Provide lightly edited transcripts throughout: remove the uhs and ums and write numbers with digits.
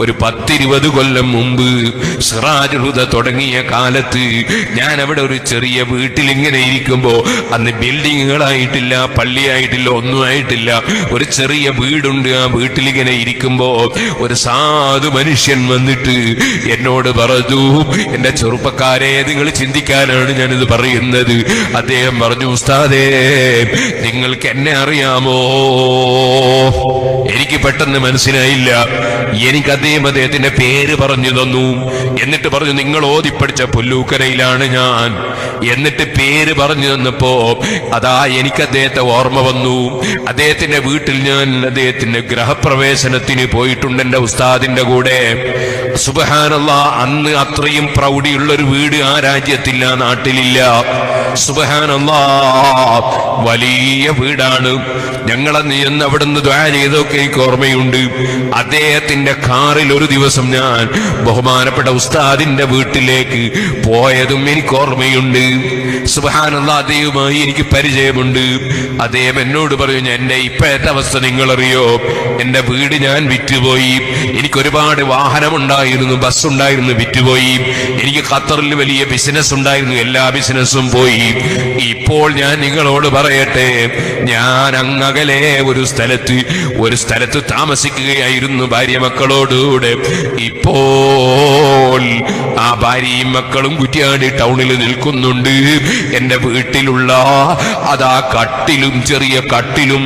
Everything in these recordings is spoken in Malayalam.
ഒരു 10-20 കൊല്ലം മുമ്പ് സിറാജുൽ ഹുദ തുടങ്ങിയ കാലത്ത് ഞാൻ അവിടെ ഒരു ചെറിയ വീട്ടിൽ ഇങ്ങനെ ഇരിക്കുമ്പോ, അന്ന് ബിൽഡിങ്ങുകളായിട്ടില്ല, പള്ളിയായിട്ടില്ല, ഒന്നും ആയിട്ടില്ല, ഒരു ചെറിയ വീടുണ്ട്. ആ വീട്ടിലിങ്ങനെ ഇരിക്കുമ്പോ ഒരു സാധു മനുഷ്യൻ വന്നിട്ട് എന്നോട് പറഞ്ഞു, എന്റെ ചെറുപ്പക്കാരെ, നിങ്ങൾ ചിന്തിക്കാനാണ് ഞാനിത് പറയുന്നത്. അദ്ദേഹം പറഞ്ഞു, ഉസ്താദേ, നിങ്ങൾക്ക് എന്നെ അറിയാമോ? എനിക്ക് പെട്ടെന്ന് മനസ്സിലായില്ല. എനിക്ക് അദ്ദേഹത്തിന്റെ പേര് പറഞ്ഞു തന്നു. എന്നിട്ട് പറഞ്ഞു, നിങ്ങൾ ഓതിപ്പടിച്ച പുല്ലൂക്കരയിലാണ് ഞാൻ. എന്നിട്ട് പേര് പറഞ്ഞു തന്നപ്പോ അതാ എനിക്ക് അദ്ദേഹത്തെ ഓർമ്മ വന്നു. അദ്ദേഹത്തിന്റെ വീട്ടിൽ ഞാൻ അദ്ദേഹത്തിന്റെ ഗ്രഹപ്രവേശനത്തിന് പോയിട്ടുണ്ട് എന്റെ ഉസ്താദിന്റെ കൂടെ. സുബ്ഹാനല്ലാഹ്, അന്ന് അത്രയും പ്രൗഢിയുള്ളൊരു വീട് ആ രാജ്യത്തില്ല, നാട്ടിലില്ല. സുബ്ഹാനല്ലാഹ്, വലിയ വീടാണ്. ഞങ്ങളന്ന് ചെന്ന് അവിടുന്ന് ദുആ ചെയ്തൊക്കെ എനിക്ക് ഓർമ്മയുണ്ട്. അദ്ദേഹത്തിന്റെ കാറിൽ ഒരു ദിവസം ഞാൻ ബഹുമാനപ്പെട്ട ഉസ്താദിന്റെ വീട്ടിലേക്ക് പോയതും എനിക്ക് ഓർമ്മയുണ്ട്. സുബ്ഹാനല്ലാഹ്, അദ്ദേഹവുമായി എനിക്ക് പരിചയമുണ്ട്. അദ്ദേഹം എന്നോട് പറഞ്ഞു, എന്റെ ഇപ്പോഴത്തെ അവസ്ഥ നിങ്ങളറിയോ? എന്റെ വീട് ഞാൻ വിറ്റുപോയി. എനിക്ക് ഒരുപാട് വാഹനമുണ്ടായിരുന്നു, ബസ്സുണ്ടായിരുന്നു, വിറ്റുപോയി. എനിക്ക് ഖത്തറിൽ വലിയ ബിസിനസ് ഉണ്ടായിരുന്നു, എല്ലാ ബിസിനസ്സും പോയി. ഇപ്പോൾ ഞാൻ നിങ്ങളോട് പറയട്ടെ, ഞാൻ അങ്ങകലെ ഒരു സ്ഥലത്ത് താമസിക്കുകയായിരുന്നു ഭാര്യ മക്കളോടുകൂടെ. ഇപ്പോൾ ആ ഭാര്യയും മക്കളും കുറ്റ്യാടി ടൗണിൽ നിൽക്കുന്നുണ്ട്. എന്റെ വീട്ടിലുള്ള അതാ കട്ടിലും, ചെറിയ കട്ടിലും,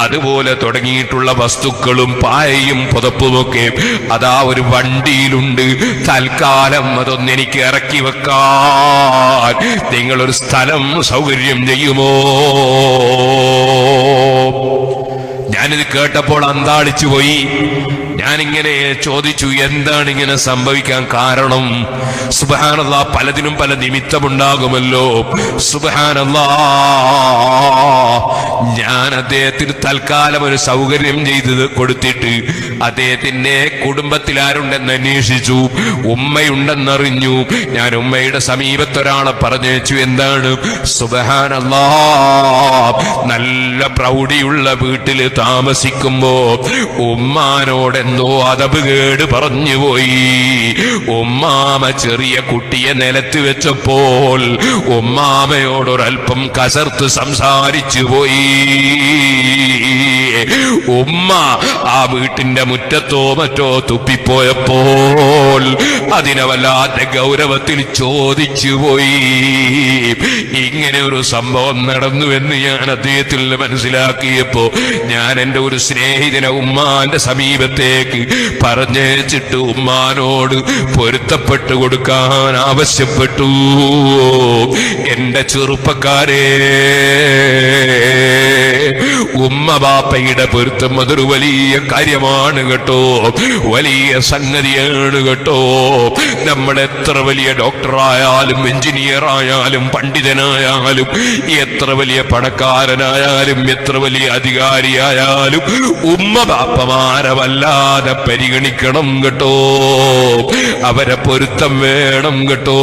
അതുപോലെ തുടങ്ങിയിട്ടുള്ള വസ്തുക്കളും പായയും പുതപ്പുമൊക്കെ അതാ ഒരു വണ്ടിയിലുണ്ട്. തൽക്കാലം അതൊന്ന് എനിക്ക് ഇറക്കി വെക്കാൻ നിങ്ങളൊരു സ്ഥലം സൗകര്യം ചെയ്യുമോ? ഞാനിത് കേട്ടപ്പോൾ അന്താളിച്ചു പോയി. ഞാനിങ്ങനെ ചോദിച്ചു, എന്താണ് ഇങ്ങനെ സംഭവിക്കാൻ കാരണം? സുബ്ഹാനല്ലാഹ്, പലതിനും പല നിമിത്തമുണ്ടാകുമല്ലോ. സുബ്ഹാനല്ലാഹ്, ഞാൻ അദ്ദേഹത്തിന് തൽക്കാലം ഒരു സൗകര്യം ചെയ്ത് കൊടുത്തിട്ട് അദ്ദേഹത്തിന്റെ കുടുംബത്തിൽ ആരുണ്ടെന്ന് അന്വേഷിച്ചു. ഉമ്മയുണ്ടെന്നറിഞ്ഞു. ഞാൻ ഉമ്മയുടെ സമീപത്തൊരാളെ പറഞ്ഞയച്ചു. എന്താണ്? സുബ്ഹാനല്ലാഹ്, നല്ല പ്രൗഢിയുള്ള വീട്ടില് താമസിക്കുമ്പോ ഉമ്മാനോട് എന്തോ അതബ് കേട് പറഞ്ഞുപോയി. ഉമ്മാമ ചെറിയ കുട്ടിയെ നിലത്ത് വെച്ചപ്പോൾ ഉമ്മാമയോടൊരൽപ്പം കസർത്ത് സംസാരിച്ചു പോയി. ഉമ്മ ആ വീട്ടിന്റെ മുറ്റത്തോ മറ്റോ തുപ്പിപ്പോയപ്പോൾ അതിനെ വല്ലാത്ത ഗൗരവത്തിൽ ചോദിച്ചു പോയി. ഇങ്ങനെ ഒരു സംഭവം നടന്നുവെന്ന് ഞാൻ അദ്ദേഹത്തിൽ മനസ്സിലാക്കിയപ്പോ ഞാൻ എന്റെ ഒരു സ്നേഹിതനെ ഉമ്മാന്റെ സമീപത്തേക്ക് പറഞ്ഞേച്ചിട്ട് ഉമ്മാനോട് പൊരുത്തപ്പെട്ടു കൊടുക്കാൻ ആവശ്യപ്പെട്ടു. എന്റെ ചെറുപ്പക്കാരെ, ഉമ്മ ബാപ്പയുടെ പൊരുത്തം അതൊരു വലിയ കാര്യമാണ് കേട്ടോ, വലിയ സംഗതിയാണ് കേട്ടോ. നമ്മൾ എത്ര വലിയ ഡോക്ടറായാലും, എഞ്ചിനീയർ ആയാലും, പണ്ഡിതനായാലും, എത്ര വലിയ പണക്കാരനായാലും, എത്ര വലിയ അധികാരിയായാലും ഉമ്മ ബാപ്പമാരെ വല്ലാതെ പരിഗണിക്കണം കേട്ടോ. അവരെ പൊരുത്തം വേണം കേട്ടോ.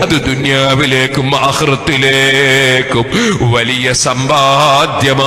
അത് ദുനിയാവിലേക്കും ആഖിറത്തിലേക്കും വലിയ സമ്പാദ്യമാണ്.